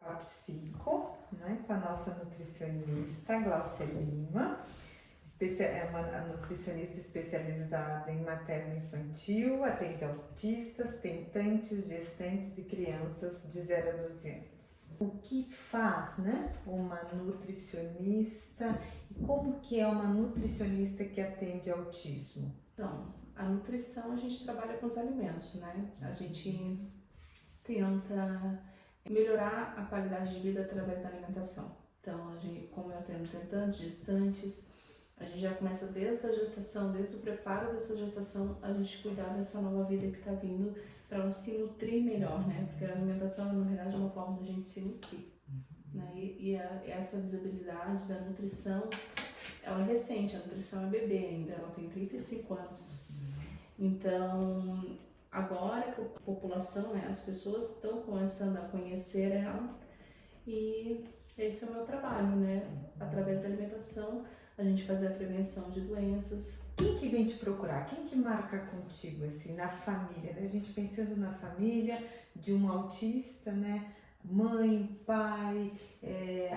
A Psico, né, com a nossa nutricionista, Glaucia Lima. É uma nutricionista especializada em materno-infantil, atende autistas, tentantes, gestantes e crianças de 0 a 12 anos. O que faz, né, uma nutricionista e como que é uma nutricionista que atende autismo? Então, a nutrição a gente trabalha com os alimentos, né? A gente tenta melhorar a qualidade de vida através da alimentação. Então, como eu atendo tentantes, gestantes, a gente já começa desde a gestação, desde o preparo dessa gestação, a gente cuidar dessa nova vida que está vindo para ela se nutrir melhor, né? Porque a alimentação, na verdade, é uma forma da gente se nutrir, né? Essa visibilidade da nutrição, ela é recente, a nutrição é bebê ainda, ela tem 35 anos. Então, agora que a população, né, as pessoas estão começando a conhecer ela, e esse é o meu trabalho, né? Através da alimentação, a gente fazer a prevenção de doenças. Quem que vem te procurar? Quem que marca contigo, assim, na família, né? A gente pensando na família de um autista, né? Mãe, pai,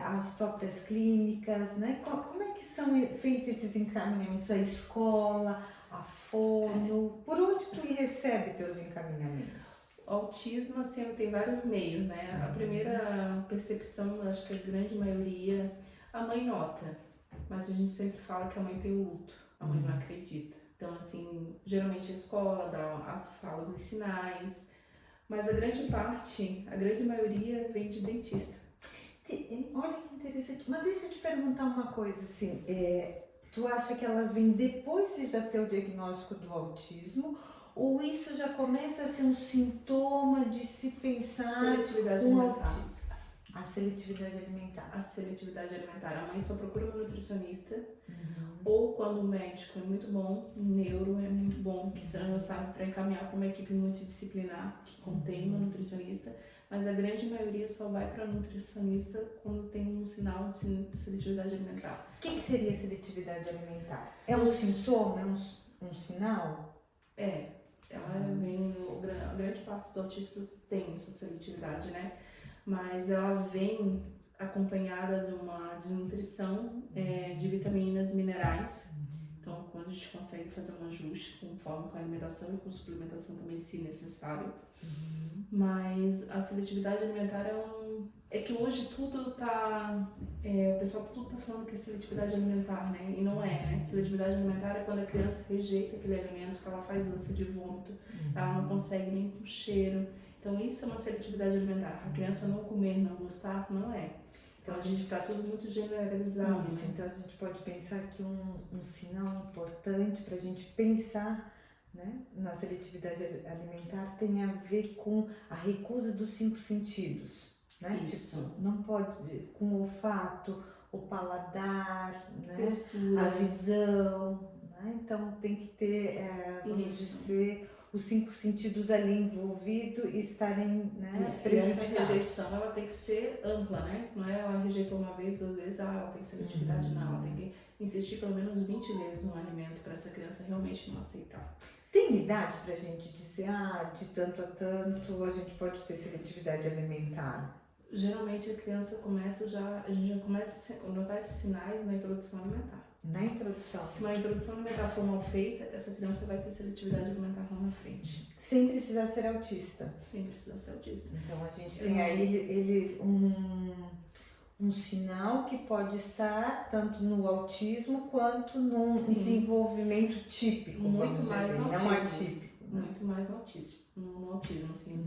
as próprias clínicas, né? Como é que são feitos esses encaminhamentos? A escola, a fono? Por onde tu recebe teus encaminhamentos? O autismo, assim, tem vários meios, né? A primeira percepção, acho que a grande maioria, a mãe nota, mas a gente sempre fala que a mãe tem o luto, a mãe não acredita. Então, assim, geralmente a escola fala dos sinais, mas a grande parte, a grande maioria vem de dentista. Olha que interessante, mas deixa eu te perguntar uma coisa, assim, tu acha que elas vêm depois de já ter o diagnóstico do autismo, ou isso já começa a ser um sintoma de se pensar seletividade alimentar. A seletividade alimentar. A seletividade alimentar. A mãe só procura um nutricionista, ou quando o médico é muito bom, o neuro é muito bom, que você já sabe, para encaminhar para uma equipe multidisciplinar que contém uma nutricionista, mas a grande maioria só vai para nutricionista quando tem um sinal de seletividade alimentar. O que seria seletividade alimentar? É um sintoma? É um sinal? Ela vem, a grande parte dos autistas tem essa seletividade, né? Mas ela vem acompanhada de uma desnutrição de vitaminas e minerais. Então, quando a gente consegue fazer um ajuste conforme com a alimentação e com suplementação também, se necessário. Mas a seletividade alimentar é que hoje tudo tá... o pessoal tudo tá falando que é seletividade alimentar, né? E não é, né? Seletividade alimentar é quando a criança rejeita aquele alimento, que ela faz ânsia de vômito, ela não consegue nem com cheiro. Então isso é uma seletividade alimentar. A criança não comer, não gostar, não é. Então a gente está tudo muito generalizado. Isso, então a gente pode pensar que um sinal importante para a gente pensar, né, na seletividade alimentar tem a ver com a recusa dos 5 sentidos, né? Isso. Tipo, não pode, com o olfato, o paladar, né? Textura. A visão, né? Então tem que ter, vamos dizer, os 5 sentidos ali envolvidos e estarem, né, prejudicados. E essa rejeição ela tem que ser ampla, né? Não é ela rejeitou uma vez, 2 vezes, ela tem seletividade, não. Ela tem que insistir pelo menos 20 vezes no alimento para essa criança realmente não aceitar. Tem idade pra gente dizer, de tanto a tanto a gente pode ter seletividade alimentar? Geralmente a criança a gente já começa a notar esses sinais na introdução alimentar. Na introdução? Se uma introdução alimentar for mal feita, essa criança vai ter seletividade alimentar lá na frente. Sem precisar ser autista? Sem precisar ser autista. Então a gente tem aí um sinal que pode estar tanto no autismo quanto no desenvolvimento típico, muito mais dizer, no não autismo. atípico. Muito mais no autismo, assim,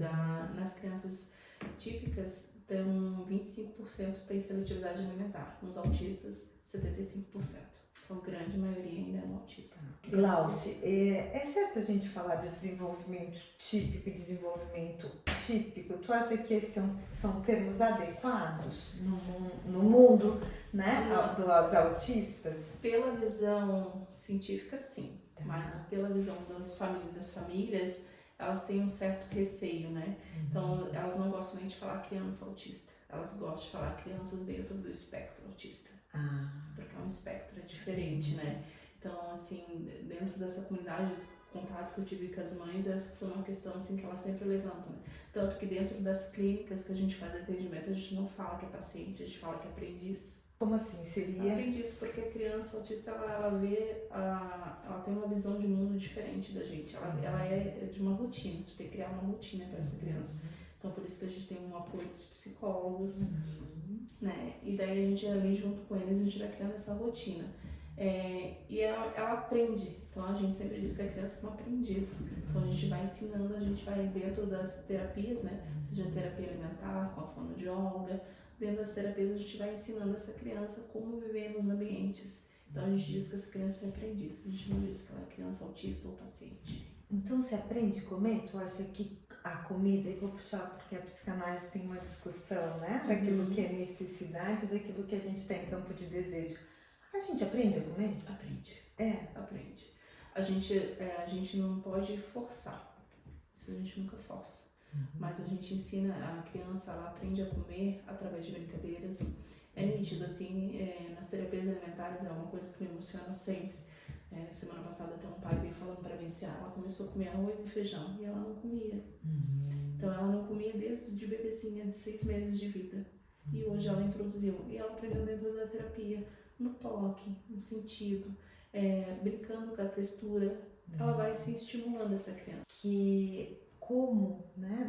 nas crianças típicas, 25% tem seletividade alimentar. Nos autistas, 75%. A grande maioria ainda é no autismo. Glaucia, é certo a gente falar de desenvolvimento típico e desenvolvimento típico? Tu acha que esses são termos adequados no mundo, né, dos autistas? Pela visão científica, sim. Mas pela visão das famílias, elas têm um certo receio, né? Então, elas não gostam nem de falar criança autista. Elas gostam de falar crianças dentro do espectro autista. Porque é um espectro, é diferente, né? Então, assim, dentro dessa comunidade, contato que eu tive com as mães, essa foi uma questão assim que elas sempre levantam, né? Tanto que dentro das clínicas que a gente faz atendimento, a gente não fala que é paciente, a gente fala que é aprendiz. Como assim? Seria? Aprendiz, porque a criança autista, ela vê, ela tem uma visão de mundo diferente da gente, ela é de uma rotina, tu tem que criar uma rotina para essa criança. Então, por isso que a gente tem um apoio dos psicólogos, né? E daí a gente ali junto com eles, a gente vai criando essa rotina. E ela aprende. Então, a gente sempre diz que a criança é uma aprendiz. Então, a gente vai ensinando, a gente vai dentro das terapias, né? Seja terapia alimentar, com a fonoaudióloga. Dentro das terapias, a gente vai ensinando essa criança como viver nos ambientes. Então, a gente diz que essa criança é aprendiz. A gente não diz que ela é criança autista ou paciente. Então, você aprende a comer? Tu acha que a comida, eu vou puxar porque a psicanálise tem uma discussão, né? Daquilo que é necessidade, daquilo que a gente tem em campo de desejo. A gente aprende a comer? Aprende. Aprende. A gente não pode forçar. Isso a gente nunca força. Mas a gente ensina, a criança, ela aprende a comer através de brincadeiras. É nítido, assim, nas terapias alimentares é uma coisa que me emociona sempre. Semana passada até um pai veio falando para mim assim, ela começou a comer arroz e feijão e ela não comia. Então ela não comia desde de bebezinha, de 6 meses de vida. E hoje ela introduziu, e ela aprendeu dentro da terapia, no toque, no sentido, brincando com a textura. Ela vai se estimulando essa criança. Que como, né,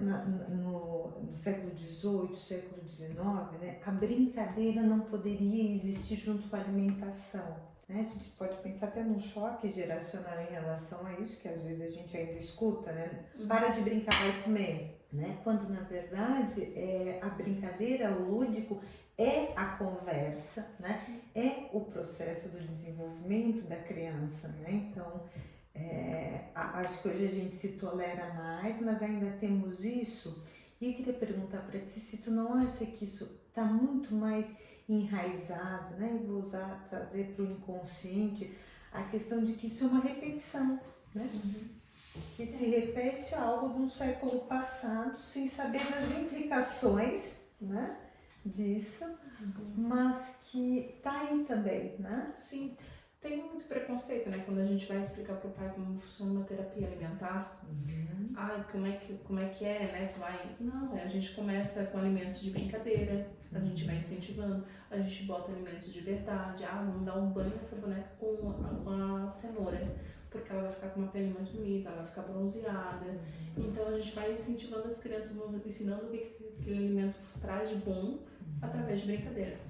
no século XVIII, século XIX, né, a brincadeira não poderia existir junto com a alimentação. Né? A gente pode pensar até num choque geracional em relação a isso, que às vezes a gente ainda escuta, né? Para de brincar, vai comer. Né? Quando na verdade a brincadeira, o lúdico, é a conversa, né? É o processo do desenvolvimento da criança. Né? Então, acho que hoje a gente se tolera mais, mas ainda temos isso. E eu queria perguntar para ti se tu não acha que isso está muito mais enraizado, né? Eu vou trazer para o inconsciente a questão de que isso é uma repetição, né? Que se repete algo de um século passado sem saber das implicações, né? Disso, mas que tá aí também, né? Sim. Tem muito preconceito, né? Quando a gente vai explicar pro pai como funciona uma terapia alimentar. Ai, como é que é, né? Não, a gente começa com alimentos de brincadeira, a gente vai incentivando, a gente bota alimentos de verdade. Vamos dar um banho nessa boneca com a cenoura, porque ela vai ficar com uma pele mais bonita, ela vai ficar bronzeada. Então a gente vai incentivando as crianças, ensinando o que aquele alimento traz de bom através de brincadeira.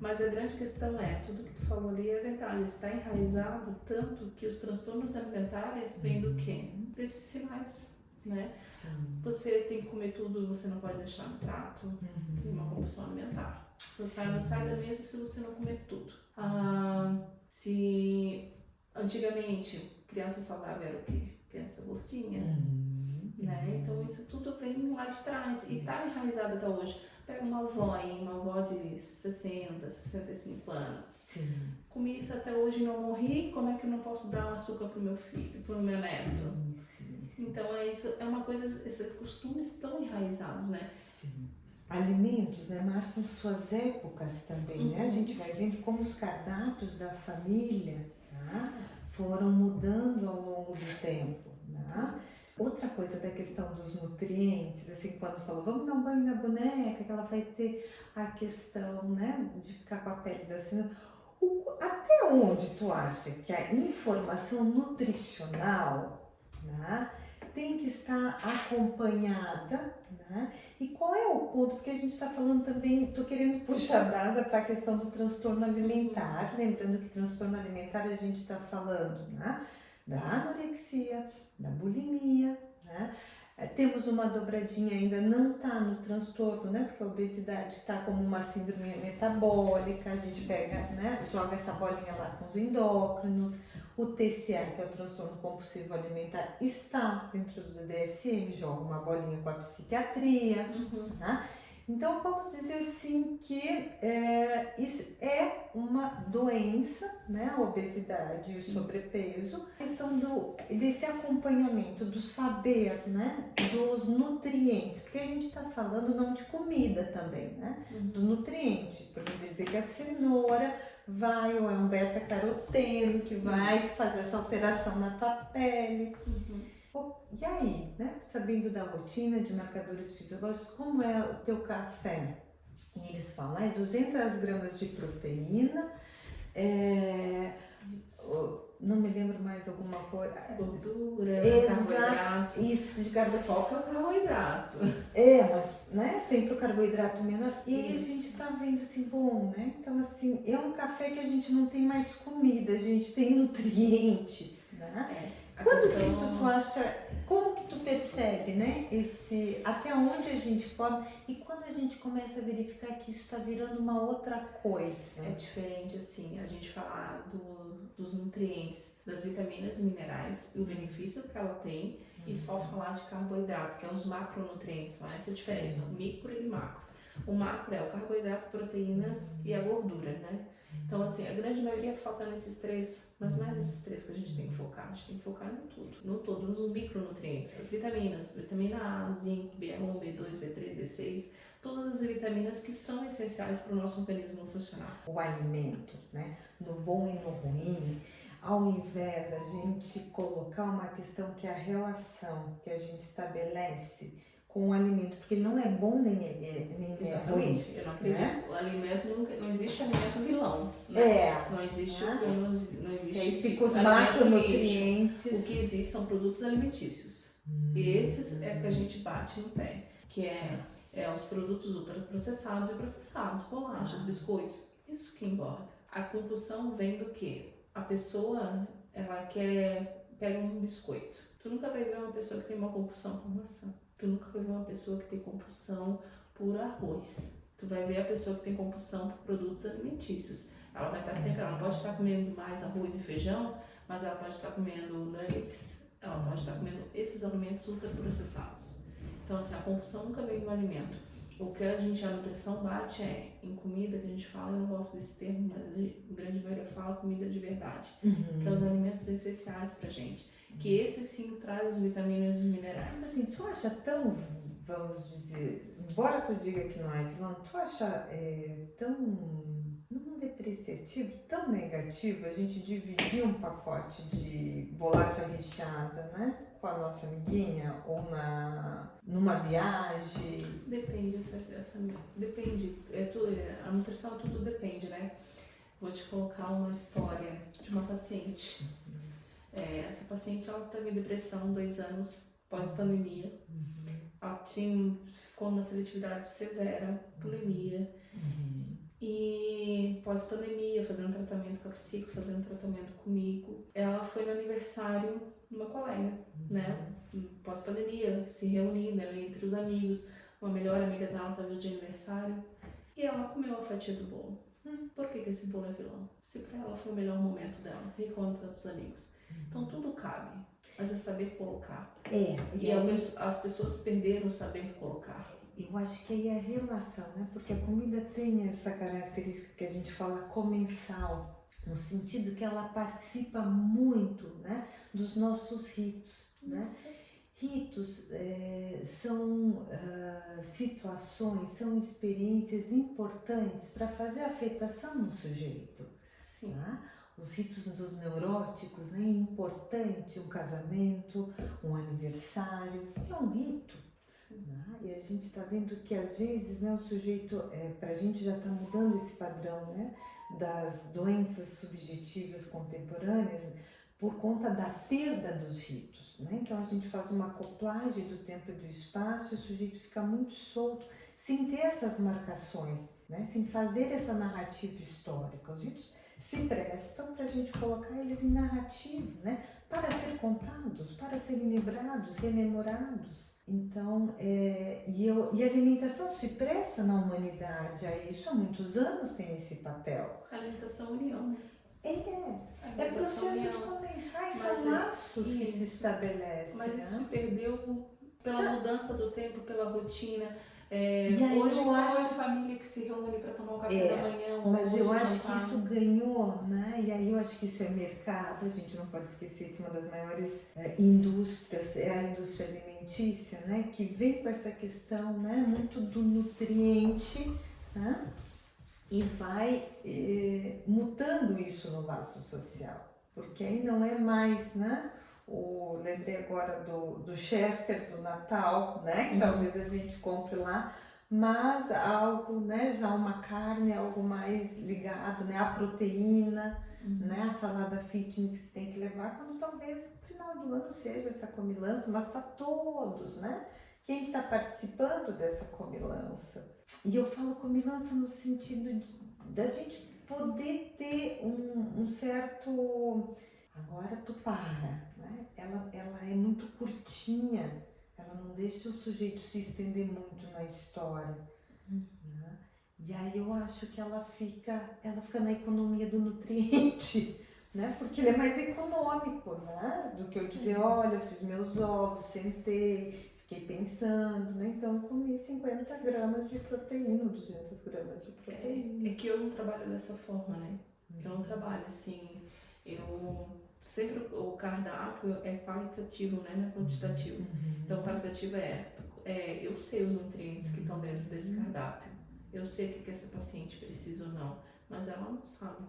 Mas a grande questão tudo que tu falou ali é verdade, está enraizado tanto que os transtornos alimentares vêm do quê? Desses sinais, né? Você tem que comer tudo, você não pode deixar no prato, tem uma compulsão alimentar. Você não sai da mesa se você não comer tudo. Se antigamente criança saudável era o quê? Criança gordinha, né? Então isso tudo vem lá de trás e está enraizado até hoje. Pega uma avó de 60, 65 anos. Sim. Comi isso até hoje e não morri, como é que eu não posso dar açúcar pro meu filho, pro meu neto? Sim. Então isso é uma coisa, esses costumes estão enraizados, né? Sim. Alimentos, né, marcam suas épocas também, né? A gente vai vendo como os cardápios da família, tá, foram mudando ao longo do tempo, né? Outra coisa da questão dos nutrientes, assim, quando falou, vamos dar um banho na boneca, que ela vai ter a questão, né, de ficar com a pele da cenoura. Até onde tu acha que a informação nutricional, né, tem que estar acompanhada, né? E qual é o ponto? Porque a gente está falando também, estou querendo puxar a brasa para a questão do transtorno alimentar, lembrando que transtorno alimentar a gente está falando, né, da anorexia, da bulimia, né? Temos uma dobradinha ainda, não está no transtorno, né? Porque a obesidade está como uma síndrome metabólica, a gente pega, né? Joga essa bolinha lá com os endócrinos. O TCA, que é o transtorno compulsivo alimentar, está dentro do DSM, joga uma bolinha com a psiquiatria, né? Então vamos dizer assim que isso é uma doença, né? A obesidade e o sobrepeso. A questão desse acompanhamento, do saber, né? Dos nutrientes, porque a gente está falando não de comida também, né? Do nutriente, por dizer que a cenoura vai, ou é um beta-caroteno que vai fazer essa alteração na tua pele. E aí, né? Sabendo da rotina de marcadores fisiológicos, como é o teu café? E eles falam, 200 gramas de proteína, não me lembro mais alguma coisa. Gordura, carboidrato. Isso, de carboidrato. Foca no carboidrato. Mas, né, sempre o carboidrato menor. E aí a gente tá vendo assim, bom, né? Então, assim, é um café que a gente não tem mais comida, a gente tem nutrientes, né? Quando que isso tu acha, como que tu percebe, né, até onde a gente forma e quando a gente começa a verificar que isso está virando uma outra coisa? É diferente, assim, a gente falar dos nutrientes, das vitaminas e minerais e o benefício que ela tem e só falar de carboidrato, que é os macronutrientes, mas essa diferença, micro e macro. O macro é o carboidrato, a proteína e a gordura, né? Então, assim, a grande maioria foca nesses três, mas não é nesses três que a gente tem que focar. A gente tem que focar no tudo, nos micronutrientes, as vitaminas, vitamina A, zinco, B1, B2, B3, B6, todas as vitaminas que são essenciais para o nosso organismo funcionar. O alimento, né, no bom e no ruim, ao invés da gente colocar uma questão que é a relação que a gente estabelece com o alimento, porque ele não é bom nem Exatamente. Eu não acredito. Né? O alimento não existe alimento vilão. Né? Não existe. Não existe. Aí fica os macronutrientes. O que existe são produtos alimentícios. Esses é que a gente bate no pé, que é os produtos ultraprocessados e processados, bolachas, biscoitos. Isso que engorda. A compulsão vem do quê? A pessoa, ela pega um biscoito. Tu nunca vai ver uma pessoa que tem uma compulsão por maçã. Tu nunca vai ver uma pessoa que tem compulsão por arroz. Tu vai ver a pessoa que tem compulsão por produtos alimentícios. Ela vai estar sempre, ela não pode estar comendo mais arroz e feijão, mas ela pode estar comendo nuggets, ela pode estar comendo esses alimentos ultraprocessados. Então, assim, a compulsão nunca vem do alimento. O que a nutrição bate em comida, que a gente fala, eu não gosto desse termo, mas a grande maioria fala comida de verdade, que é os alimentos essenciais pra gente. Que esse sim traz vitaminas e minerais. Mas assim, tu acha tão, vamos dizer, embora tu diga que não é vilão, tu acha tão, não depreciativo, tão negativo a gente dividir um pacote de bolacha recheada, né? Com a nossa amiguinha ou numa viagem? Depende, depende. A nutrição tudo depende, né? Vou te colocar uma história de uma paciente. Essa paciente, ela teve depressão 2 anos pós-pandemia. Ela ficou numa seletividade severa, bulimia. E pós-pandemia, fazendo tratamento com a psico, fazendo tratamento comigo. Ela foi no aniversário de uma colega, né? Pós-pandemia, se reunindo entre os amigos. Uma melhor amiga dela estava de aniversário. E ela comeu a fatia do bolo. Por que esse bolo é vilão? Se para ela foi o melhor momento dela, reencontro dos amigos. Então tudo cabe, mas é saber colocar. E as pessoas perderam o saber colocar. Eu acho que aí é a relação, né? Porque a comida tem essa característica que a gente fala comensal, no sentido que ela participa muito, né, dos nossos ritos, né? Ritos são situações, são experiências importantes para fazer afetação no sujeito. Tá? Os ritos dos neuróticos, né? É importante um casamento, um aniversário, é um rito. Né? E a gente está vendo que às vezes, né, o sujeito, para a gente já está mudando esse padrão, né, das doenças subjetivas contemporâneas por conta da perda dos ritos. Né? Então a gente faz uma acoplagem do tempo e do espaço e o sujeito fica muito solto, sem ter essas marcações, né? Sem fazer essa narrativa histórica. Os ritos se prestam para a gente colocar eles em narrativa, né? Para ser contados, para serem lembrados, rememorados. Então, e a alimentação se presta na humanidade a isso, há muitos anos tem esse papel. A alimentação união, né? Processos comensais, são laços que se estabelecem. Mas né? isso se perdeu pela mudança do tempo, pela rotina. E aí hoje qual é a família que se reúne para tomar um café da manhã? Mas eu acho que isso ganhou, né? E aí eu acho que isso é mercado. A gente não pode esquecer que uma das maiores indústrias é a indústria alimentícia, né? Que vem com essa questão, né? Muito do nutriente, né? e vai mutando isso no laço social, porque aí não é mais, né? Lembrei agora do Chester do Natal, né? Que talvez a gente compre lá, mas algo, né? Já uma carne, algo mais ligado, né? À proteína, né? A salada fitness que tem que levar, quando talvez no final do ano seja essa comilança, mas para todos, né? Quem está participando dessa comilança? E eu falo comilança no sentido da gente poder ter um certo. Agora tu para, né? Ela é muito curtinha, ela não deixa o sujeito se estender muito na história. Né? E aí eu acho que ela fica na economia do nutriente, né? Porque ele é mais econômico, né? Do que eu dizer, olha, eu fiz meus ovos, sentei, fiquei pensando, né? Então eu comi 50 gramas de proteína, 200 gramas de proteína. É que eu não trabalho dessa forma, né? Eu não trabalho assim, sempre o cardápio é qualitativo, né? Não é quantitativo. Então, o qualitativo eu sei os nutrientes que estão dentro desse cardápio. Eu sei o que essa paciente precisa ou não, mas ela não sabe.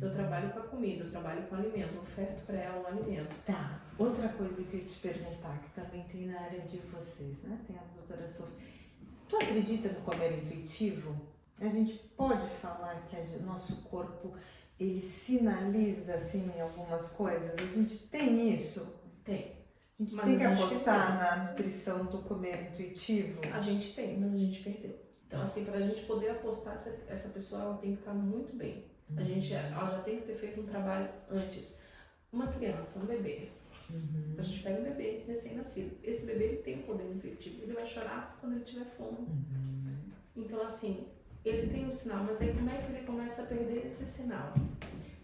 Eu trabalho com a comida, eu trabalho com o alimento, eu oferto para ela o alimento. Tá, outra coisa que eu ia te perguntar, que também tem na área de vocês, né? Tem a doutora Sofia. Tu acredita no comer intuitivo? A gente pode falar que o nosso corpo, ele sinaliza, assim, algumas coisas? A gente tem isso? Tem. A gente tem que apostar na nutrição do comer intuitivo? A gente tem, mas a gente perdeu. Então, assim, para a gente poder apostar, essa pessoa ela tem que estar muito bem. Ela já tem que ter feito um trabalho antes. Uma criança, um bebê. A gente pega um bebê recém-nascido. Esse bebê ele tem um poder intuitivo. Ele vai chorar quando ele tiver fome. Então, assim, ele tem um sinal, mas aí como é que ele começa a perder esse sinal?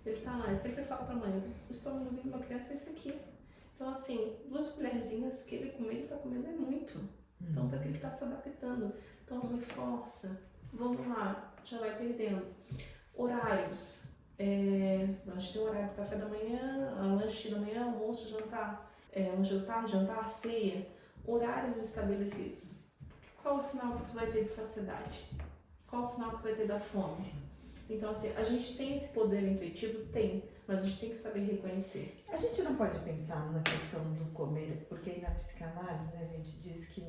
Ele tá lá, eu sempre falo pra mãe, o estômagozinho de uma criança é isso aqui. Então, assim, 2 colherzinhas que ele comer, ele tá comendo é muito. Então, para que ele tá se adaptando. Então, não força. Vamos lá, já vai perdendo. Horários. A gente tem horário para café da manhã, lanche da manhã, almoço, jantar. Lanche da tarde, jantar, ceia. Horários estabelecidos. Qual o sinal que tu vai ter de saciedade? Qual o sinal que tu vai ter da fome? Então, assim, a gente tem esse poder intuitivo? Tem, mas a gente tem que saber reconhecer. A gente não pode pensar na questão do comer, porque aí na psicanálise, né, a gente diz que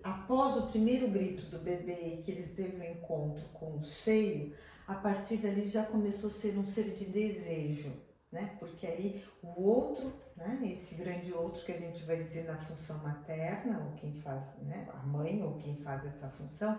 após o primeiro grito do bebê, que ele teve um encontro com o seio, a partir dali já começou a ser um ser de desejo, né? Porque aí o outro, né, esse grande outro que a gente vai dizer na função materna, ou quem faz, né, a mãe ou quem faz essa função,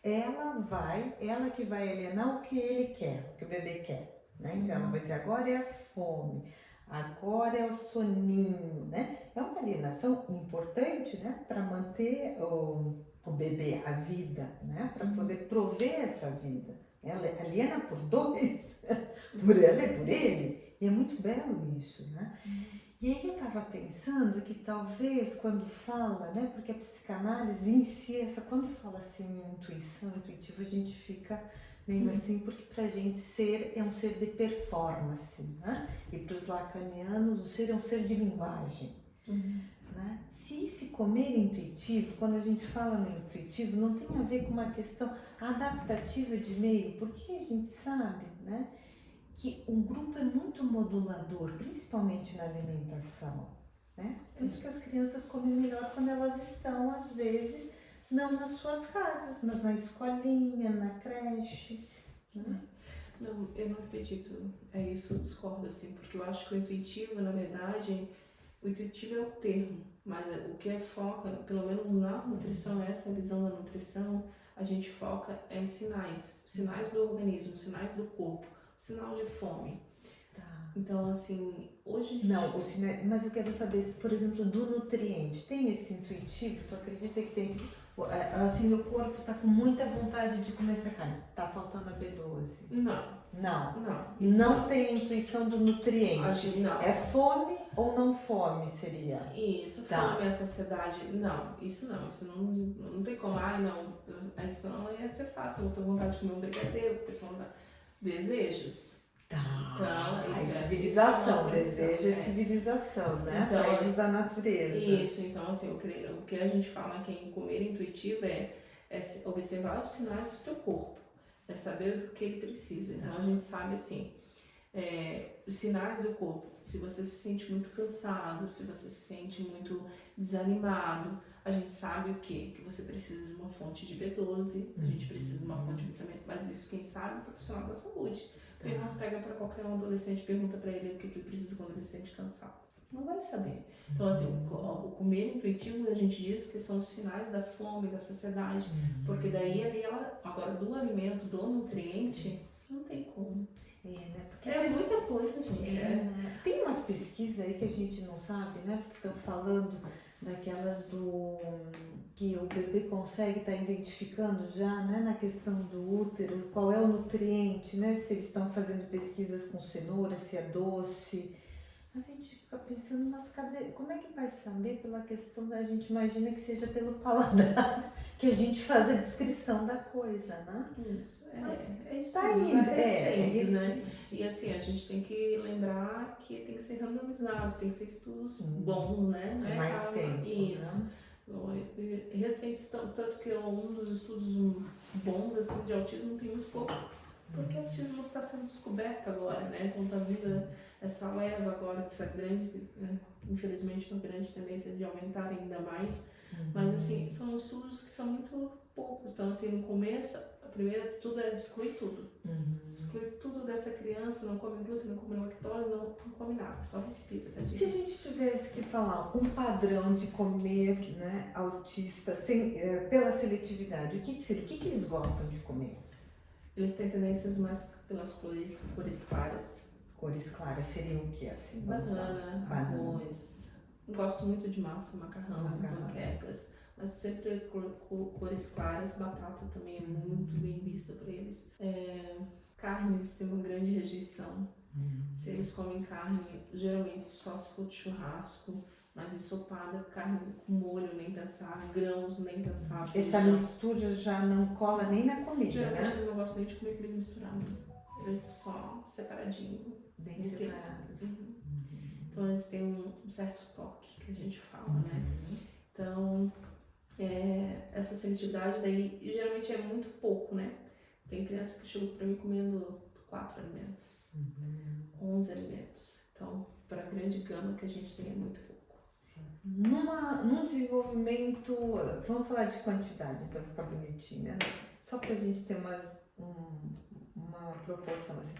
ela que vai alienar o que ele quer, o que o bebê quer, né? Então ela vai dizer, agora é a fome, agora é o soninho, né? É uma alienação importante, né? Para manter o bebê, a vida, né? Para poder prover essa vida. Ela aliena por 2, por ela e por ele. E é muito belo isso, né? E aí eu estava pensando que talvez quando fala, né, porque a psicanálise em si, quando fala assim em intuição, intuitiva, a gente fica meio assim, porque pra gente ser é um ser de performance, né? E para os lacanianos o ser é um ser de linguagem. Né? Se esse comer intuitivo, quando a gente fala no intuitivo, não tem a ver com uma questão adaptativa de meio, porque a gente sabe, né, que um grupo é muito modulador, principalmente na alimentação, né? Tanto que as crianças comem melhor quando elas estão, às vezes, não nas suas casas, mas na escolinha, na creche, né? Não, eu não acredito. É isso, eu discordo, assim, porque eu acho que o intuitivo, na verdade, o intuitivo é o termo, mas o que foca, pelo menos na nutrição, essa visão da nutrição, a gente foca em sinais do organismo, sinais do corpo, sinal de fome. Tá. Então, assim, hoje... Não, mas eu quero saber, por exemplo, do nutriente, tem esse intuitivo? Tu acredita que tem esse... Assim, meu corpo tá com muita vontade de comer essa carne, tá faltando a B12. Não tem a intuição do nutriente. Não. É fome ou não fome seria? Isso, fome, a saciedade. Não, isso não tem como. Isso não ia ser fácil. Eu vou ter vontade de comer um brigadeiro, ter vontade. Desejos. Tá. Então, civilização, desejo é civilização, né? Então, saímos da natureza. Isso, então assim, o que a gente fala aqui em comer intuitivo é observar os sinais do teu corpo. é saber do que ele precisa. Então a gente sabe assim, os sinais do corpo. Se você se sente muito cansado, se você se sente muito desanimado, a gente sabe o quê? Que você precisa de uma fonte de B12, a gente precisa de uma fonte de vitamina, mas isso quem sabe é o profissional da saúde. Pega para qualquer um adolescente, pergunta para ele o que ele precisa quando ele se sente cansado. Não vai saber. Então, assim, o comer intuitivo, a gente diz que são os sinais da fome, da saciedade, porque daí ali agora do alimento, do nutriente, não tem como. Né? Porque É muita coisa, gente. Né? Tem umas pesquisas aí que a gente não sabe, né? Porque estão falando daquelas que o bebê consegue estar identificando já, né? Na questão do útero, qual é o nutriente, né? Se eles estão fazendo pesquisas com cenoura, se é doce. A gente fica pensando, mas cadê? Como é que vai saber pela questão da gente imagina que seja pelo paladar que a gente faz a descrição da coisa, né? Isso, isso tá aí, recentes, né? E assim, a gente tem que lembrar que tem que ser randomizados, tem que ser estudos bons, né? De mais tempo. Isso. Né? Recentes, tanto que um dos estudos bons assim, de autismo tem muito pouco, porque o autismo está sendo descoberto agora, né? Então tá vindo essa leva agora, essa grande, infelizmente, uma grande tendência de aumentar ainda mais. Mas assim, são estudos que são muito poucos. Então assim, no começo, primeiro tudo exclui tudo. Exclui tudo dessa criança, não come glúten, não come lactose, não come nada, só respira, tá, gente? Se a gente tivesse que falar um padrão de comer, né, autista, pela seletividade, o que seria? O que eles gostam de comer? Eles têm tendências mais pelas cores claras. Cores claras seriam o que, assim? Banana, arroz. Gosto muito de massa, macarrão, panquecas, mas sempre cores claras. Batata também é muito bem vista para eles. Carne, eles têm uma grande rejeição. Se eles comem carne, geralmente só se for de churrasco, mas ensopada, carne com molho, nem pensar, grãos, nem pensar. Essa mistura já não cola nem na comida, geralmente, né? eles não gostam nem de comer comida misturada. Só separadinho. Bem separados. Então eles têm um certo toque que a gente fala, né? Então, essa seletividade daí geralmente é muito pouco, né? Tem criança que chegou para mim comendo 4 alimentos, 11 alimentos. Então, para a grande gama que a gente tem é muito pouco. Num desenvolvimento, vamos falar de quantidade, então fica bonitinho, né? Só para a gente ter uma proporção assim.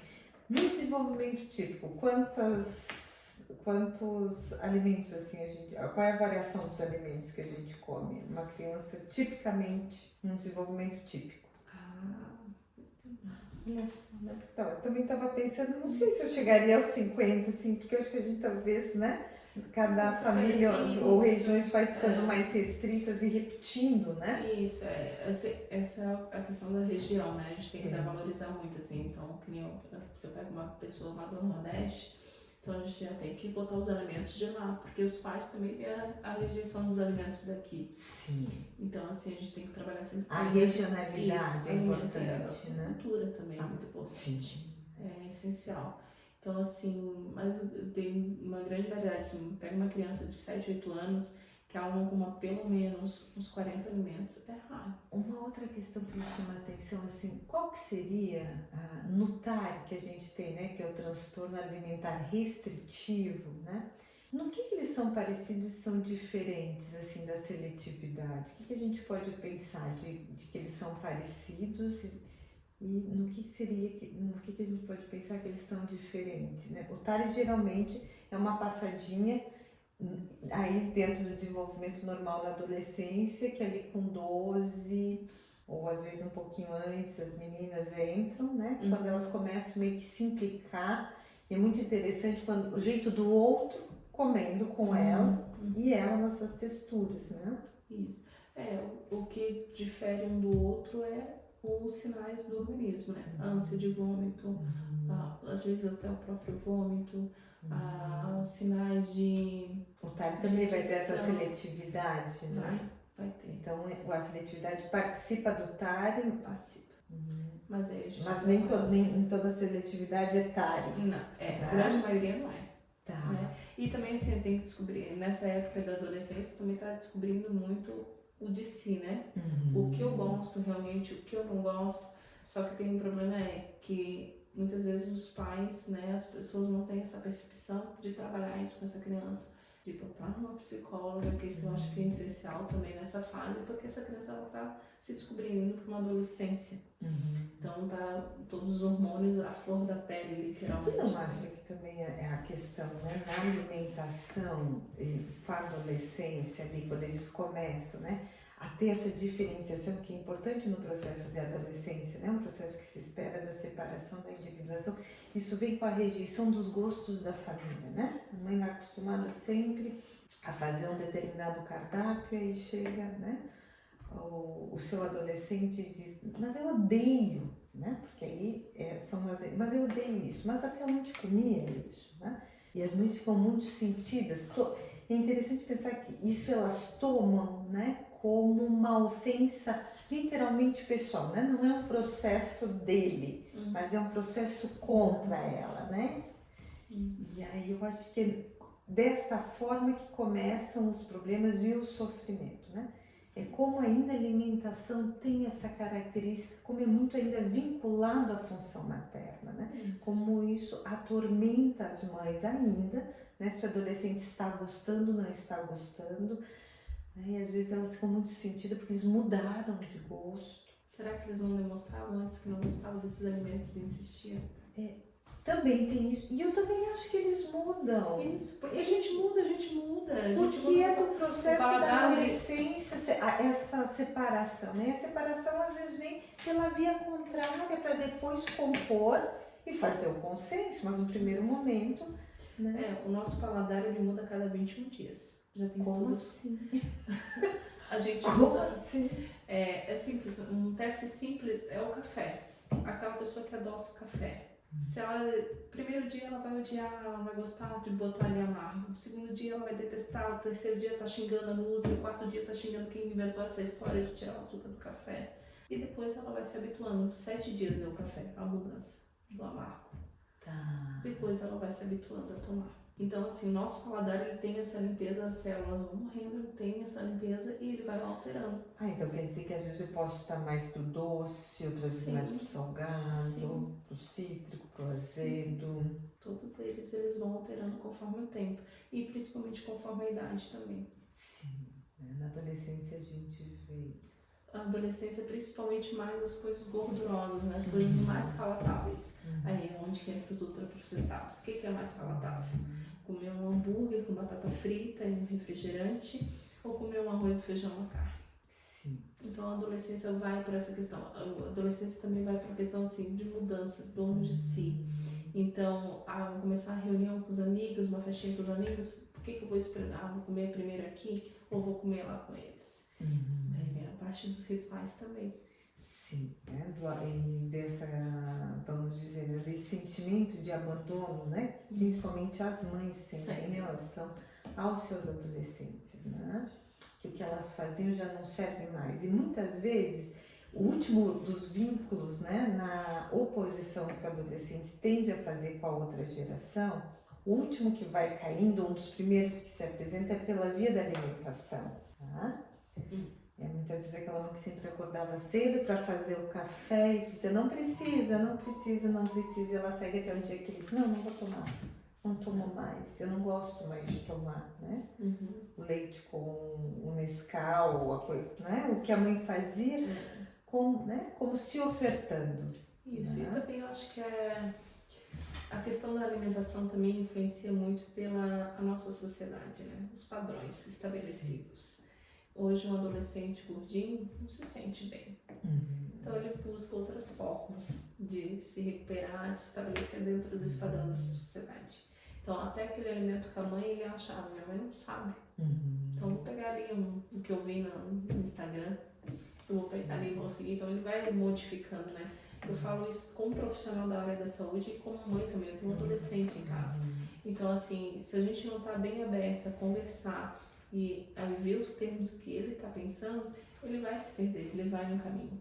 No desenvolvimento típico, quantos alimentos assim qual é a variação dos alimentos que a gente come? Uma criança tipicamente, num desenvolvimento típico. Então, eu também estava pensando, não sei se eu chegaria aos 50, assim, porque eu acho que a gente talvez, né? Cada família ou regiões vai ficando mais restritas e repetindo, né? Isso, essa é a questão da região, né? A gente tem que valorizar muito, assim. Então, que nem você pega uma pessoa lá do Nordeste, então a gente já tem que botar os alimentos de lá, porque os pais também têm a rejeição dos alimentos daqui. Sim. Então, assim, a gente tem que trabalhar sempre. A regionalidade é importante, né? A cultura também é muito importante. É essencial. Então, assim, mas tem uma grande variedade. Assim, pega uma criança de 7, 8 anos, que ela não coma pelo menos uns 40 alimentos, é raro. Uma outra questão que me chama a atenção, assim, qual que seria no TAR que a gente tem, né, que é o transtorno alimentar restritivo, né? No que eles são parecidos e são diferentes, assim, da seletividade? O que a gente pode pensar de que eles são parecidos e no que a gente pode pensar que eles são diferentes, né? O TAR geralmente é uma passadinha aí dentro do desenvolvimento normal da adolescência, que ali com 12 ou às vezes um pouquinho antes as meninas entram, né? Quando elas começam meio que se implicar, e é muito interessante quando o jeito do outro comendo com ela e ela nas suas texturas, né? Isso. O que difere um do outro é os sinais do organismo, né? Ânsia de vômito, às vezes até o próprio vômito, os sinais de... O TAR também vai ter essa seletividade, né? Vai ter. Então a seletividade participa do TAR? Participa. Mas aí a gente nem toda seletividade é TAR? Não, a grande maioria não é. Tá. Né? E também assim, tem que descobrir, nessa época da adolescência, também está descobrindo muito o de si, né? O que eu gosto realmente, o que eu não gosto. Só que tem um problema que muitas vezes os pais, né, as pessoas não têm essa percepção de trabalhar isso com essa criança, de botar uma psicóloga, que isso eu acho que é essencial também nessa fase, porque essa criança ela tá se descobrindo para uma adolescência. Então tá todos os hormônios à flor da pele, literalmente. Tu não acha que também é a questão, né, na alimentação com a adolescência ali, quando eles começam, né, a ter essa diferenciação que é importante no processo de adolescência, né, um processo que se espera da separação, da individuação, isso vem com a rejeição dos gostos da família, né? A mãe vai acostumada sempre a fazer um determinado cardápio e aí chega, né, o seu adolescente diz, mas eu odeio, né? Porque aí mas eu odeio isso, mas até onde comia isso, né? E as mães ficam muito sentidas. É interessante pensar que isso elas tomam, né, como uma ofensa literalmente pessoal, né? Não é um processo dele, mas é um processo contra ela, né? E aí eu acho que é desta forma que começam os problemas e o sofrimento, né? É como ainda a alimentação tem essa característica, como é muito ainda vinculado à função materna, né? Como isso atormenta as mães ainda, né? Se o adolescente está gostando, não está gostando, né? E às vezes elas ficam muito sentidas porque eles mudaram de gosto. Será que eles não demonstravam antes que não gostavam desses alimentos e insistiam? Também tem isso. E eu também acho que eles mudam. Isso, porque a gente muda. Porque é do processo da adolescência, essa separação, né? A separação às vezes vem pela via contrária para depois compor e fazer o consenso, mas no primeiro momento, né? O nosso paladar ele muda a cada 21 dias. Já tem Como estudos. assim? A gente Como muda. assim? É simples, um teste simples é o café. Aquela pessoa que adoça o café. Se ela, primeiro dia ela vai odiar, ela vai gostar de botar ali amargo. O segundo dia ela vai detestar, o terceiro dia tá xingando a Nutri, o quarto dia tá xingando quem inventou essa história de tirar o açúcar do café. E depois ela vai se habituando. 7 dias é o café, a mudança do amargo. Tá. Depois ela vai se habituando a tomar. Então, assim, o nosso paladar ele tem essa limpeza, as células vão morrendo, ele tem essa limpeza e ele vai alterando. Então quer dizer que às vezes eu posso estar mais pro doce, outras vezes mais pro salgado, pro cítrico, pro azedo. Todos eles vão alterando conforme o tempo e principalmente conforme a idade também. Sim, né? Na adolescência a gente vê. A adolescência, principalmente mais as coisas gordurosas, né? As coisas mais palatáveis. Aí é onde que entra os ultraprocessados. O que é mais palatável? Comer um hambúrguer com batata frita e um refrigerante ou comer um arroz e feijão na carne? Sim. Então a adolescência vai por essa questão. A adolescência também vai para a questão assim, de mudança, dono de si. Então, vou começar a reunião com os amigos, uma festinha com os amigos. Por que eu vou esperar? Vou comer primeiro aqui ou vou comer lá com eles? Aí vem a parte dos rituais também. Sim, né? E dessa, vamos dizer, né? Desse sentimento de abandono, né? Principalmente as mães sentem em relação aos seus adolescentes, né? Que o que elas faziam já não serve mais. E muitas vezes, o último dos vínculos, né? Na oposição que o adolescente tende a fazer com a outra geração, o último que vai caindo, um dos primeiros que se apresenta é pela via da alimentação, tá? Muitas vezes aquela mãe que sempre acordava cedo para fazer o café e dizia, não precisa. E ela segue até um dia que ele diz, não vou tomar, não tomo mais, eu não gosto mais de tomar, né? O leite com o Nescau, a coisa, né? O que a mãe fazia, como se ofertando. Isso, e também eu acho que a questão da alimentação também influencia muito pela a nossa sociedade, né? Os padrões estabelecidos. Hoje um adolescente gordinho não se sente bem. Então ele busca outras formas de se recuperar, de se estabelecer dentro desse padrão da sociedade. Então até aquele alimento que a mãe ele achava, minha mãe não sabe. Então vou pegar ali o que eu vi no Instagram, eu vou pegar ali e vou seguir. Então ele vai modificando, né? Eu falo isso como profissional da área da saúde e como mãe também. Eu tenho um adolescente em casa. Então assim, se a gente não está bem aberta a conversar e aí ver os termos que ele está pensando, ele vai se perder, ele vai no caminho.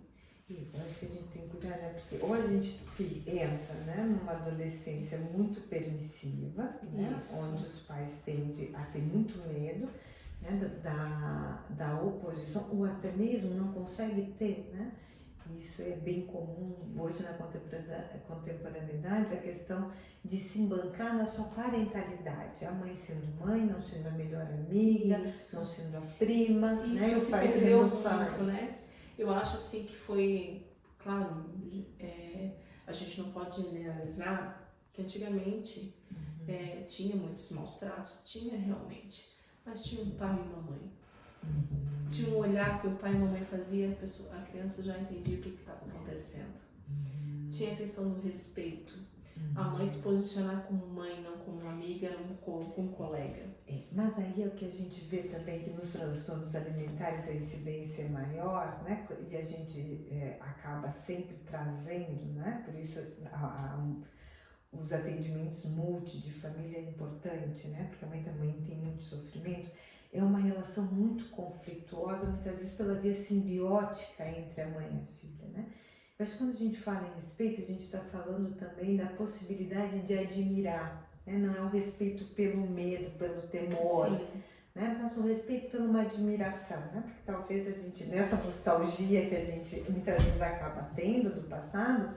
E eu acho que a gente tem que cuidar, né? Porque ou a gente entra, né, numa adolescência muito permissiva, né? Onde os pais tendem a ter muito medo, né, da oposição, ou até mesmo não consegue ter, né? Isso é bem comum hoje na contemporaneidade, a questão de se embancar na sua parentalidade. A mãe sendo mãe, não sendo a melhor amiga, não sendo a prima, né? Isso O se pai perdeu sendo o muito, pai. né? Eu acho assim que foi, claro, a gente não pode generalizar que antigamente tinha muitos maus tratos, tinha realmente, mas tinha um pai e uma mãe. Tinha um olhar que o pai e a mamãe faziam, a criança já entendia o que estava acontecendo. Tinha a questão do respeito. A mãe se posicionar como mãe, não como amiga, não como colega. Mas aí é o que a gente vê também, que nos transtornos alimentares a incidência é maior, né? E a gente acaba sempre trazendo, né? Por isso os atendimentos multi de família é importante, né? Porque a mãe também tem muito sofrimento. É uma relação muito conflituosa, muitas vezes pela via simbiótica entre a mãe e a filha, né? Eu acho que quando a gente fala em respeito, a gente está falando também da possibilidade de admirar, né? Não é um respeito pelo medo, pelo temor, né? Mas um respeito por uma admiração, né? Porque talvez a gente, nessa nostalgia que a gente muitas vezes acaba tendo do passado,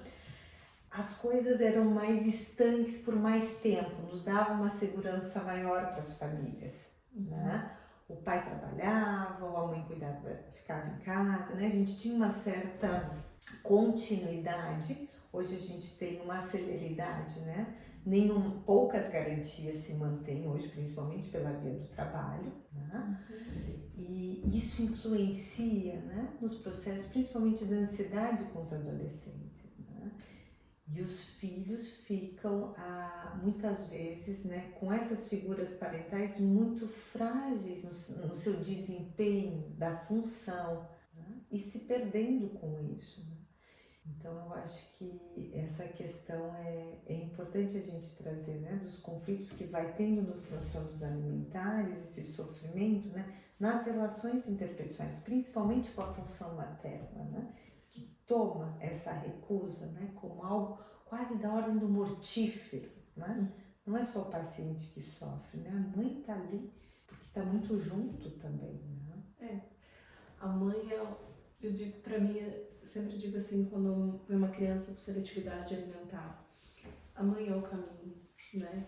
as coisas eram mais estanques por mais tempo, nos dava uma segurança maior para as famílias, né? O pai trabalhava, ou a mãe cuidava, ficava em casa, né? A gente tinha uma certa continuidade. Hoje a gente tem uma celeridade, né? Poucas garantias se mantêm hoje, principalmente pela via do trabalho, né? E isso influencia, né, nos processos, principalmente da ansiedade com os adolescentes, né? E os filhos ficam, muitas vezes, né, com essas figuras parentais muito frágeis no seu desempenho da função, né, e se perdendo com isso, né? Então, eu acho que essa questão é importante a gente trazer, né, dos conflitos que vai tendo nos transtornos alimentares, esse sofrimento, né, nas relações interpessoais, principalmente com a função materna, né, que toma essa recusa, né, como algo quase da ordem do mortífero, né? Não é só o paciente que sofre, né? A mãe está ali porque está muito junto também, né? A mãe eu digo para mim, eu sempre digo assim, quando vem uma criança com seletividade alimentar, a mãe é o caminho, né?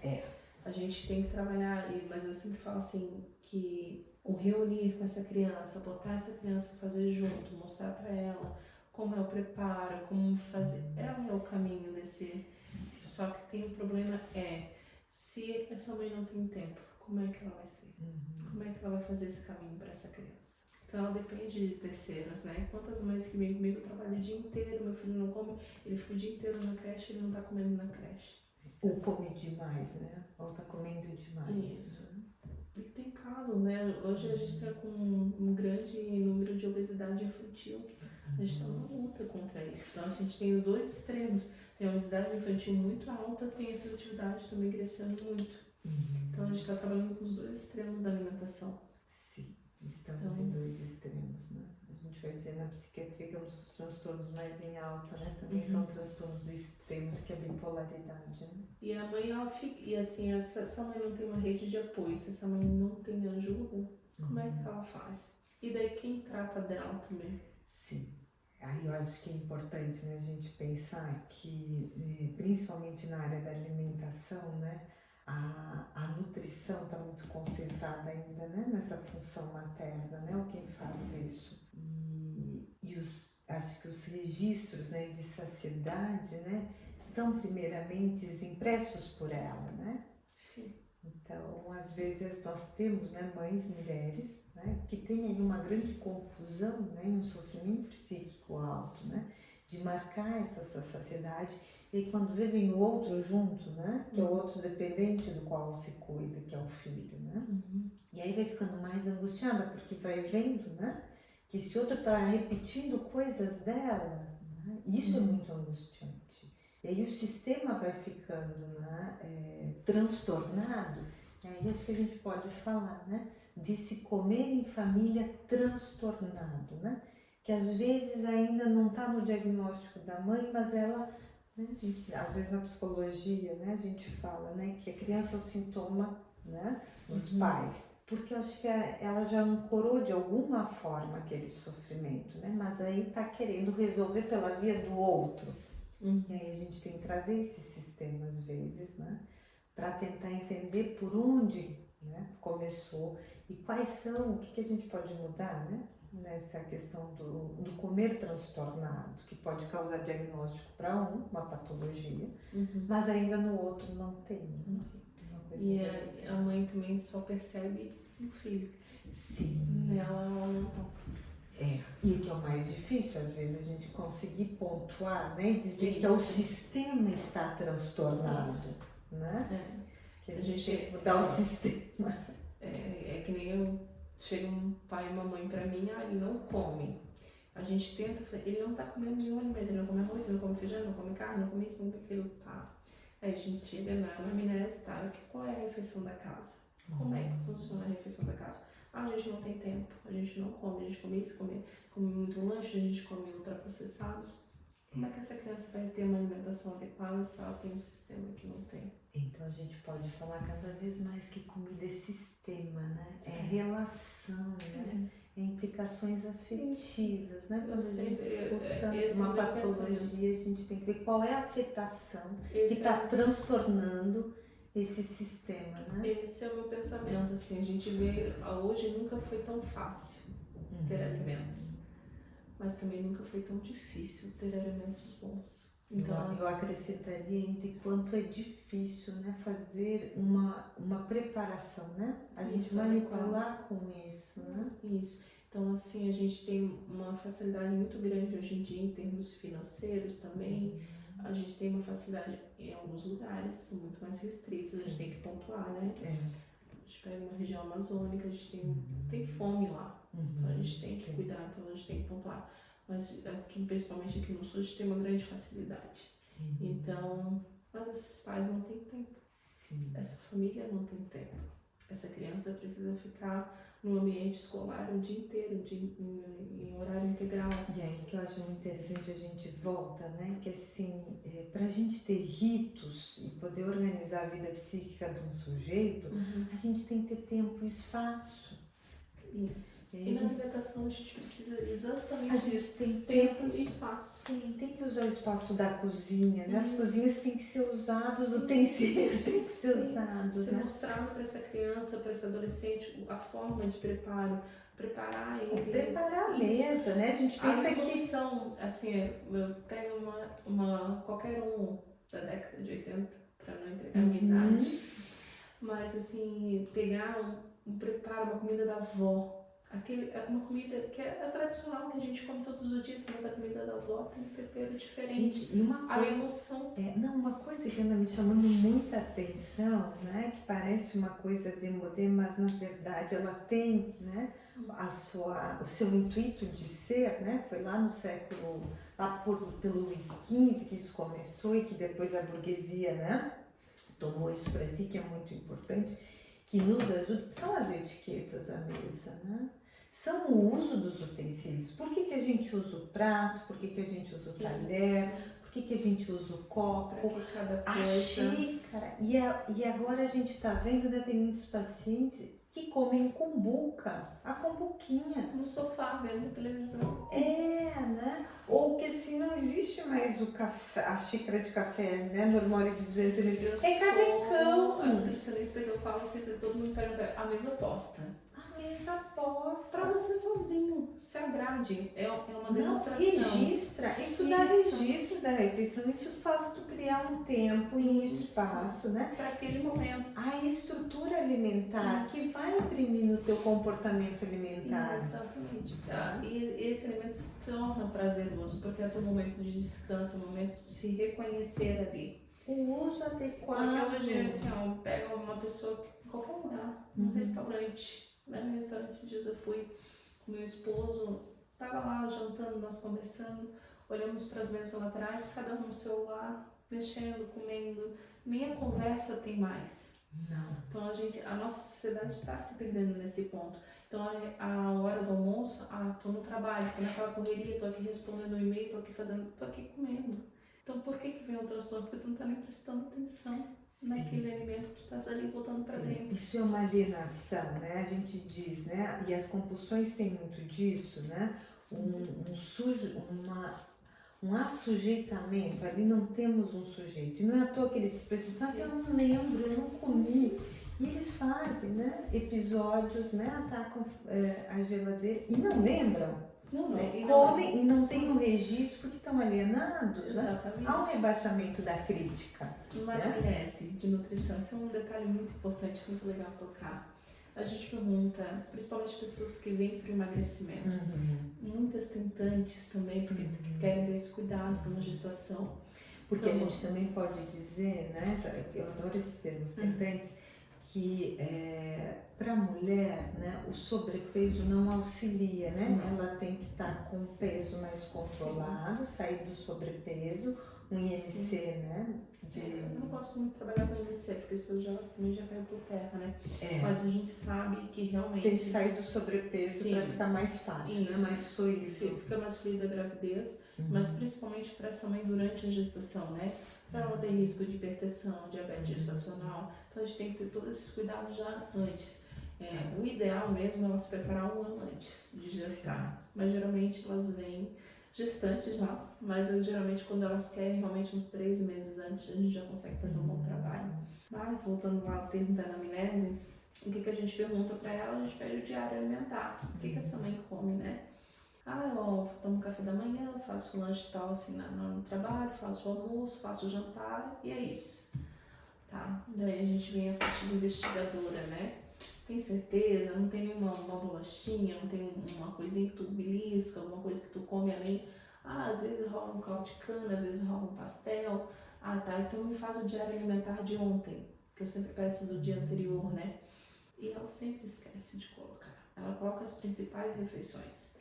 A gente tem que trabalhar, mas eu sempre falo assim, que o reunir com essa criança, botar essa criança a fazer junto, mostrar para ela como é o preparo, como fazer, ela é o caminho desse. Só que tem um problema se essa mãe não tem tempo, como é que ela vai ser? Como é que ela vai fazer esse caminho para essa criança? Então ela depende de terceiros, né? Quantas mães que vêm comigo, eu trabalho o dia inteiro, meu filho não come, ele fica o dia inteiro na creche, ele não tá comendo na creche. Ou come demais, né? Ou tá comendo demais. Isso. E tem casos, né? Hoje a gente está com um grande número de obesidade infantil. A gente está numa luta contra isso. Então a gente tem os dois extremos. Tem a obesidade infantil muito alta, tem a seletividade também crescendo muito. Então a gente está trabalhando com os dois extremos da alimentação. Sim, estamos em dois extremos, né? A gente vai dizer na psiquiatria que é um dos transtornos mais em alta, né? Também são transtornos dos extremos, que é a bipolaridade, né? E a mãe, ela fica, e assim, se essa mãe não tem uma rede de apoio, se essa mãe não tem ajuda, como é que ela faz? E daí quem trata dela também? Sim. Aí eu acho que é importante, né, a gente pensar que, principalmente na área da alimentação, né, a nutrição está muito concentrada ainda, né, nessa função materna, né, ou quem faz isso. E acho que os registros, né, de saciedade, né, são primeiramente impressos por ela, né? Sim. Então, às vezes nós temos, né, mães, mulheres, né, que têm aí uma grande confusão, né, um sofrimento psíquico alto, né, de marcar essa saciedade, e quando vem o outro junto, né, que é o outro dependente do qual se cuida, que é o filho, né, e aí vai ficando mais angustiada, porque vai vendo, né, que esse outro está repetindo coisas dela, né, isso é muito angustiante. E aí o sistema vai ficando, né, transtornado, e aí acho que a gente pode falar, né, de se comer em família transtornado, né, que às vezes ainda não está no diagnóstico da mãe, mas ela, né, a gente, às vezes na psicologia, né, a gente fala, né, que a criança é o sintoma, né, dos pais. porque eu acho que ela já ancorou de alguma forma aquele sofrimento, né? Mas aí tá querendo resolver pela via do outro. E aí a gente tem que trazer esse sistema às vezes, né? Para tentar entender por onde, né, começou e quais são, o que a gente pode mudar, né? Nessa questão do comer transtornado, que pode causar diagnóstico para uma patologia, mas ainda no outro não tem. Né? Uma coisa E interessante. a mãe também só percebe no filho. Sim. Nela, ela não. E o que é o mais difícil, às vezes, a gente conseguir pontuar, né? E dizer que é o Isso. sistema está transtornado, Isso. né? Que a A gente gente- tem que mudar o sistema. É que nem chega um pai e uma mãe pra mim, ele não come. A gente tenta, ele não tá comendo nenhum alimento, ele não come arroz, ele não come feijão, não come carne, não come isso, não come aquilo, tá. Aí a gente chega na anamnese, tá, qual é a refeição da casa? Como é que funciona a refeição da casa? A gente não tem tempo, a gente não come, a gente come isso, come muito lanche, a gente come ultraprocessados. Como é que essa criança vai ter uma alimentação adequada se ela tem um sistema que não tem? Então a gente pode falar cada vez mais que comida é sistema, né? É relação, né? É implicações afetivas, né? Quando a gente escuta uma patologia, a gente tem que ver qual é a afetação que está transtornando esse sistema, né? Esse é o meu pensamento, assim, a gente vê, hoje nunca foi tão fácil ter alimentos, mas também nunca foi tão difícil ter alimentos bons. Então, eu acrescentaria ainda quanto é difícil, né, fazer uma preparação, né? A gente manipular com isso, né? Isso. Então, assim, a gente tem uma facilidade muito grande hoje em dia em termos financeiros também. A gente tem uma facilidade em alguns lugares, são muito mais restritos, a gente tem que pontuar, né? A gente pega uma região amazônica, a gente tem fome lá. Então a gente tem que cuidar, então a gente tem que pontuar. Mas aqui, principalmente aqui no sul, a gente tem uma grande facilidade. Então, mas esses pais não têm tempo. Essa família não tem tempo. Essa criança precisa ficar no ambiente escolar o dia inteiro, em horário integral. E aí que eu acho muito interessante, a gente volta, né? Que assim, pra gente ter ritos e poder organizar a vida psíquica de um sujeito, a gente tem que ter tempo e espaço. Isso. E na alimentação a gente precisa exatamente disso. A gente tem tempo e espaço. Sim, tem que usar o espaço da cozinha, né? As cozinhas têm que ser usadas, os utensílios têm que ser usados, ser né? mostrado para essa criança, para esse adolescente, a forma de preparo, preparar ele. Preparar a mesa, né? A gente pensa a noção, assim, eu pego qualquer um da década de 80, para não entregar a minha idade, mas assim, pegar um preparo, uma comida da avó, uma comida que é tradicional, que a gente come todos os dias, mas a comida da avó tem um tempero diferente. Gente, e uma coisa, a emoção. Uma coisa que anda me chamando muita atenção, né? Que parece uma coisa demodê, mas na verdade ela tem, né? O seu intuito de ser, né? Foi lá no século, pelo Luís XV que isso começou e que depois a burguesia, né? Tomou isso para si, que é muito importante, que nos ajuda, são as etiquetas à mesa, né? São o uso dos utensílios. Por que a gente usa o prato? Por que a gente usa o talher? Por que a gente usa o copo? A xícara. E agora a gente está vendo, né? Tem muitos pacientes que comem cumbuca, a cumbuquinha. No sofá, vendo televisão. Né? Ou que assim, não existe mais o café, a xícara de café, né? Normal de 200 ml. É canecão. A nutricionista que eu falo sempre, todo mundo pergunta, a mesa posta. A mesa posta. Pra você sozinho, se agrade. É uma demonstração. Registra. Isso dá registro da refeição. Isso faz tu criar um tempo e um espaço, né? Para aquele momento. A estrutura alimentar que vai imprimir no teu comportamento alimentar. Exatamente. E esse alimento se torna prazeroso, porque é o teu momento de descanso, o momento de se reconhecer ali. O uso adequado. Porque hoje, assim, pega uma pessoa em qualquer lugar, num restaurante. No restaurante, esses dias eu fui com meu esposo, tava lá jantando, nós conversando, olhamos para as mesas laterais, cada um no celular, mexendo, comendo, nem a conversa tem mais. Não. Então a nossa sociedade está se perdendo nesse ponto. Então a hora do almoço, tô no trabalho, tô naquela correria, tô aqui respondendo o e-mail, tô aqui comendo. Então por que vem o transtorno? Porque tu não tá nem prestando atenção. naquele alimento que tu estás ali botando para dentro. Isso é uma alienação, né? A gente diz, né? E as compulsões têm muito disso, né? Um assujeitamento, ali não temos um sujeito. E não é à toa que eles se mas eu não lembro, eu não comi. Sim. E eles fazem, né? Episódios, né? Atacam a geladeira e não lembram. Não, Comem e não tem um registro porque estão alienados. Exatamente. Né? Há um rebaixamento da crítica. Uma análise de nutrição, isso é um detalhe muito importante, muito legal tocar. A gente pergunta, principalmente pessoas que vêm para o emagrecimento, muitas tentantes também, porque querem ter esse cuidado com a gestação. Porque então, a gente também pode dizer, né? Eu adoro esse termo, os tentantes, que para a mulher, né, o sobrepeso não auxilia, né? Ela tem que estar com o peso mais controlado, sair do sobrepeso, um IMC, né? Eu não gosto muito de trabalhar com IMC, porque isso também já caiu por terra, né? Mas a gente sabe que realmente... Tem que sair do sobrepeso para ficar mais fácil, né? Mais fluido. Fica mais fluida a gravidez, mas principalmente para essa mãe durante a gestação, né? Para não ter risco de hipertensão, diabetes gestacional. Então a gente tem que ter todos esses cuidados já antes. O ideal mesmo é elas se preparar um ano antes de gestar. Mas geralmente elas vêm gestantes já, mas geralmente quando elas querem realmente uns 3 meses antes, a gente já consegue fazer um bom trabalho. Mas voltando lá ao termo da anamnese, o que a gente pergunta para ela? A gente pede o diário alimentar. O que essa mãe come, né? Eu tomo café da manhã, faço lanche e tal, assim, no trabalho, faço o almoço, faço o jantar e é isso. Tá? Daí a gente vem a parte de investigadora, né? Tem certeza? Não tem nenhuma bolachinha, não tem uma coisinha que tu belisca, alguma coisa que tu come além? Às vezes rola um caldo de cana, às vezes rola um pastel. Tá, então me faz o diário alimentar de ontem, que eu sempre peço do dia anterior, né? E ela sempre esquece de colocar. Ela coloca as principais refeições.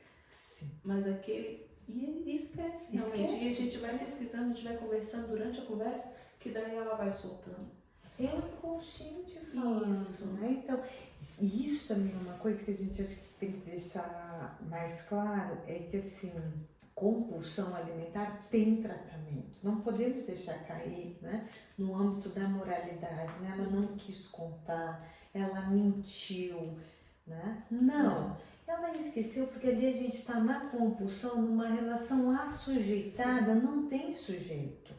Mas aquele... E esquece, realmente. E a gente vai pesquisando, a gente vai conversando durante a conversa, que daí ela vai soltando. É o inconsciente falando, isso. Né? Então, isso também é uma coisa que a gente acha que tem que deixar mais claro, é que assim, compulsão alimentar tem tratamento. Não podemos deixar cair, né? No âmbito da moralidade, né? Ela não quis contar, ela mentiu, né? Não. Ela esqueceu porque ali a gente está na compulsão, numa relação assujeitada, não tem sujeito.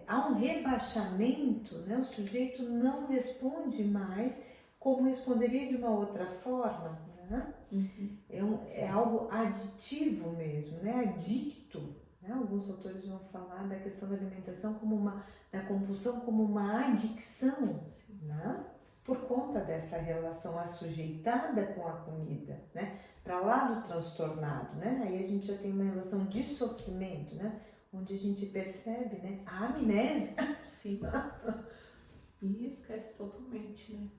Há um rebaixamento, né? O sujeito não responde mais como responderia de uma outra forma. Né? É algo aditivo mesmo, né? Adicto. Né? Alguns autores vão falar da questão da alimentação da compulsão como uma adicção. Né? Por conta dessa relação assujeitada com a comida, né? Para lá do transtornado, né? Aí a gente já tem uma relação de sofrimento, né? Onde a gente percebe, né? A amnésia. Sim. E esquece totalmente, né?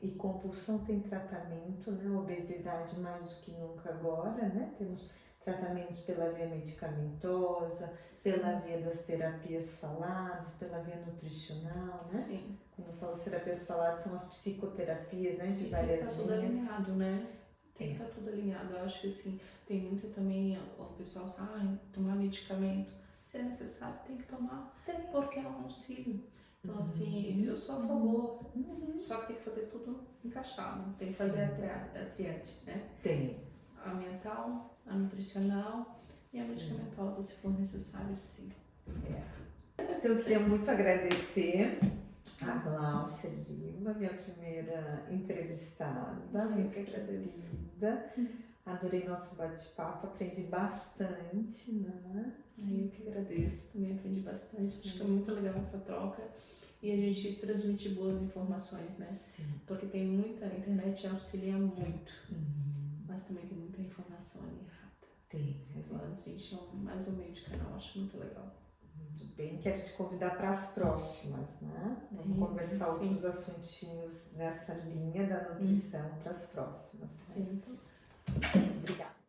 E compulsão tem tratamento, né? Obesidade mais do que nunca agora, né? Temos tratamentos pela via medicamentosa, pela via das terapias faladas, pela via nutricional, né? Sim. Quando eu falo terapias faladas, são as psicoterapias, né? De várias linhas. Tem que estar tudo alinhado, né? Tem que estar tudo alinhado. Eu acho que assim, tem muito também, o pessoal sabe, tomar medicamento. Se é necessário, tem que tomar, porque é um auxílio. Então, assim, eu sou a favor, só que tem que fazer tudo encaixado. Tem que fazer a triade, né? Tem. A mental, a nutricional e a medicamentosa, se for necessário, sim. Então, eu queria muito agradecer a Gláucia Lima, minha primeira entrevistada. Eu que agradeço. Adorei nosso bate-papo, aprendi bastante, né? Eu que agradeço, também aprendi bastante. Acho que é muito legal essa troca e a gente transmite boas informações, né? Sim. Porque tem muita, a internet auxilia muito, mas também tem muita informação ali errada. Tem. A gente é mais humilde canal, acho muito legal. Muito bem, quero te convidar para as próximas, né? Vamos conversar outros assuntinhos nessa linha da nutrição para as próximas. Né? Isso. Obrigada.